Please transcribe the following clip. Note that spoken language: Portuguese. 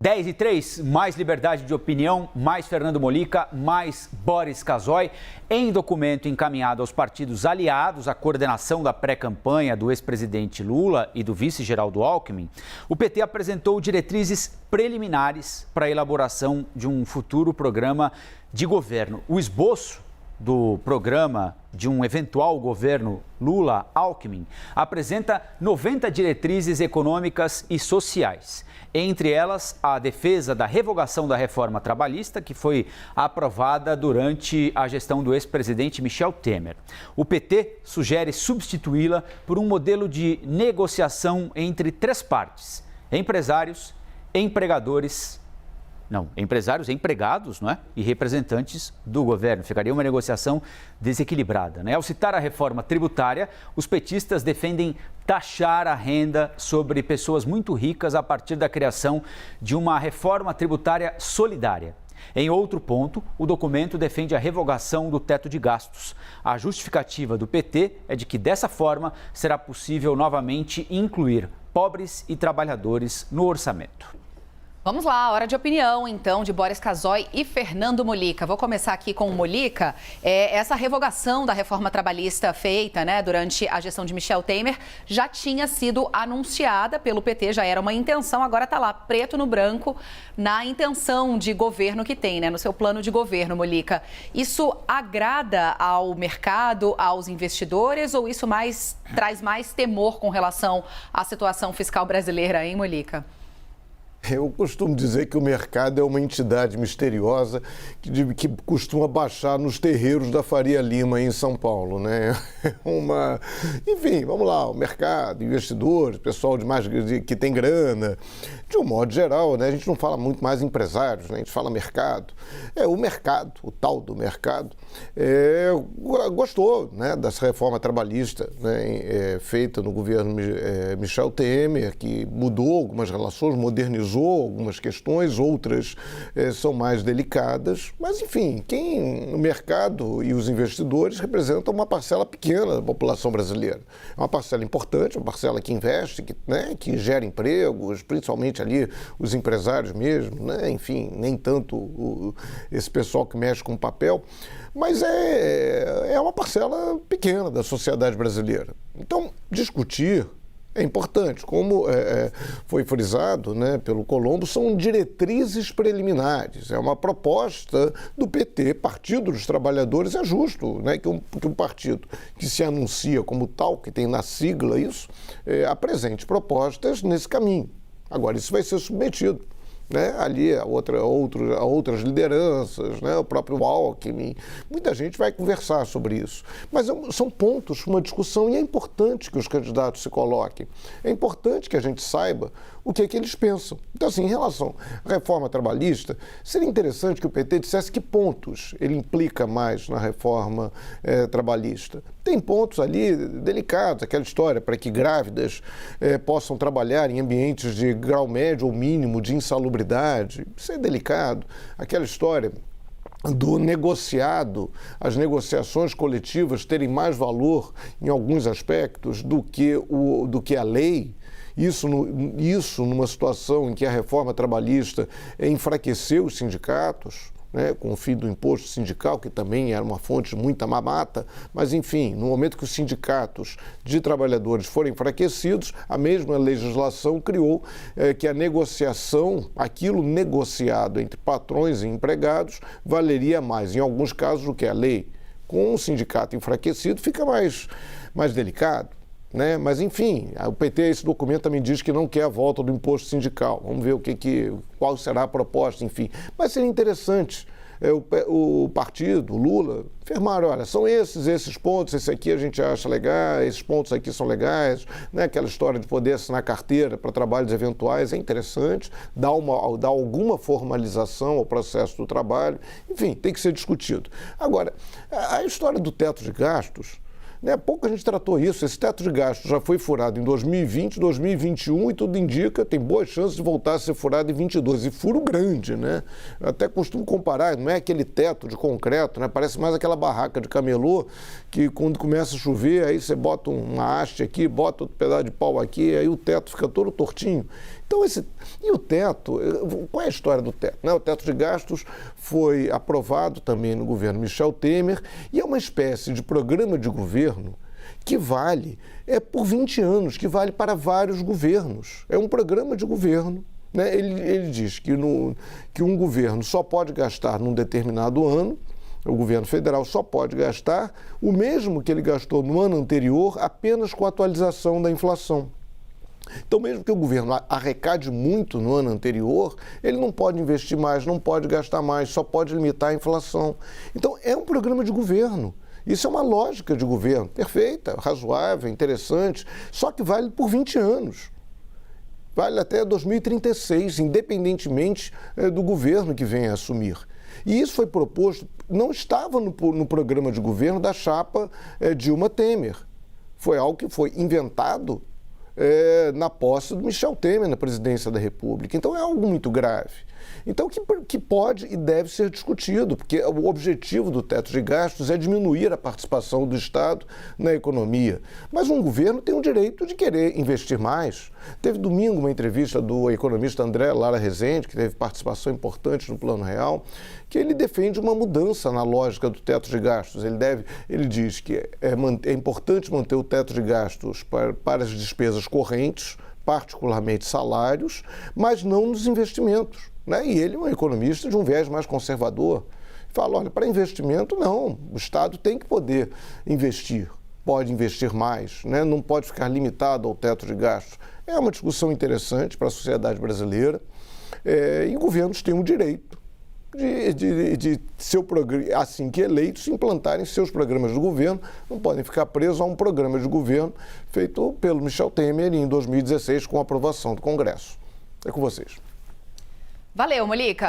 10:03, mais liberdade de opinião, mais Fernando Molica, mais Boris Casoy. Em documento encaminhado aos partidos aliados à coordenação da pré-campanha do ex-presidente Lula e do vice Geraldo Alckmin, o PT apresentou diretrizes preliminares para a elaboração de um futuro programa de governo. O esboço do programa de um eventual governo Lula-Alckmin apresenta 90 diretrizes econômicas e sociais. Entre elas, a defesa da revogação da reforma trabalhista, que foi aprovada durante a gestão do ex-presidente Michel Temer. O PT sugere substituí-la por um modelo de negociação entre três partes: empresários, empregadores, empregados, não é? E representantes do governo. Ficaria uma negociação desequilibrada, né? Ao citar a reforma tributária, os petistas defendem taxar a renda sobre pessoas muito ricas a partir da criação de uma reforma tributária solidária. Em outro ponto, o documento defende a revogação do teto de gastos. A justificativa do PT é de que, dessa forma, será possível novamente incluir pobres e trabalhadores no orçamento. Vamos lá, hora de opinião, então, de Boris Casoy e Fernando Molica. Vou começar aqui com o Molica. Essa revogação da reforma trabalhista feita, durante a gestão de Michel Temer já tinha sido anunciada pelo PT, já era uma intenção, agora está lá, preto no branco, na intenção de governo que tem, no seu plano de governo, Molica. Isso agrada ao mercado, aos investidores, ou isso traz mais temor com relação à situação fiscal brasileira, hein, Molica? Eu costumo dizer que o mercado é uma entidade misteriosa que costuma baixar nos terreiros da Faria Lima, em São Paulo, né? Enfim, vamos lá, o mercado, investidores, pessoal que tem grana, de um modo geral, né? A gente não fala muito mais empresários, né? A gente fala mercado. O mercado, o tal do mercado, gostou, né, dessa reforma trabalhista, né, feita no governo Michel Temer, que mudou algumas relações, modernizou algumas questões, outras são mais delicadas, mas enfim, o mercado e os investidores representam uma parcela pequena da população brasileira. É uma parcela importante, uma parcela que investe, que gera empregos, principalmente ali os empresários mesmo, né? Enfim, nem tanto esse pessoal que mexe com papel, mas é uma parcela pequena da sociedade brasileira. Então, discutir é importante. Como foi frisado, né, pelo Colombo, são diretrizes preliminares. É uma proposta do PT, Partido dos Trabalhadores. É justo, né, que um partido que se anuncia como tal, que tem na sigla isso, apresente propostas nesse caminho. Agora, isso vai ser submetido, né, ali a outras lideranças, né, o próprio Alckmin. Muita gente vai conversar sobre isso. Mas são pontos para uma discussão e é importante que os candidatos se coloquem. É importante que a gente saiba o que é que eles pensam. Então, assim, em relação à reforma trabalhista, seria interessante que o PT dissesse que pontos ele implica mais na reforma trabalhista. Tem pontos ali delicados, aquela história para que grávidas possam trabalhar em ambientes de grau médio ou mínimo de insalubridade. Isso é delicado. Aquela história do negociado, as negociações coletivas terem mais valor em alguns aspectos do que a lei. Isso numa situação em que a reforma trabalhista enfraqueceu os sindicatos, né, com o fim do imposto sindical, que também era uma fonte de muita mamata, mas, enfim, no momento que os sindicatos de trabalhadores foram enfraquecidos, a mesma legislação criou que a negociação, aquilo negociado entre patrões e empregados, valeria mais, em alguns casos, do que a lei. Com o sindicato enfraquecido, fica mais delicado. Né? Mas, enfim, o PT, esse documento também diz que não quer a volta do imposto sindical. Vamos ver qual será a proposta, enfim. Mas seria interessante o partido, o Lula, afirmar, olha, são esses pontos, esse aqui a gente acha legal, esses pontos aqui são legais, né? Aquela história de poder assinar carteira para trabalhos eventuais é interessante, dar alguma formalização ao processo do trabalho, enfim, tem que ser discutido. Agora, a história do teto de gastos, né? Pouca gente tratou isso. Esse teto de gastos já foi furado em 2020, 2021 e tudo indica, tem boas chances de voltar a ser furado em 2022. E furo grande, né? Eu até costumo comparar, não é aquele teto de concreto, né? Parece mais aquela barraca de camelô que quando começa a chover, aí você bota uma haste aqui, bota outro pedaço de pau aqui, aí o teto fica todo tortinho. Então, e o teto, qual é a história do teto? O teto de gastos foi aprovado também no governo Michel Temer e é uma espécie de programa de governo que vale por 20 anos, que vale para vários governos. É um programa de governo. Né? Ele diz que um governo só pode gastar num determinado ano, o governo federal só pode gastar o mesmo que ele gastou no ano anterior, apenas com a atualização da inflação. Então, mesmo que o governo arrecade muito no ano anterior, ele não pode investir mais, não pode gastar mais, só pode limitar a inflação. Então, é um programa de governo. Isso é uma lógica de governo perfeita, razoável, interessante, só que vale por 20 anos. Vale até 2036, independentemente do governo que venha a assumir. E isso foi proposto, não estava no programa de governo da chapa Dilma Temer. Foi algo que foi inventado na posse do Michel Temer na presidência da República. Então é algo muito grave. Então que pode e deve ser discutido, porque o objetivo do teto de gastos é diminuir a participação do Estado na economia. Mas um governo tem o direito de querer investir mais. Teve domingo uma entrevista do economista André Lara Rezende, que teve participação importante no Plano Real, que ele defende uma mudança na lógica do teto de gastos. Ele diz que é importante manter o teto de gastos para as despesas correntes, particularmente salários, mas não nos investimentos. Né? E ele é um economista de um viés mais conservador. Fala, olha, para investimento não, o Estado tem que poder investir, pode investir mais, né? Não pode ficar limitado ao teto de gastos. É uma discussão interessante para a sociedade brasileira e governos têm o direito de assim que eleitos, implantarem seus programas de governo, não podem ficar presos a um programa de governo feito pelo Michel Temer em 2016 com a aprovação do Congresso. É com vocês. Valeu, Molica.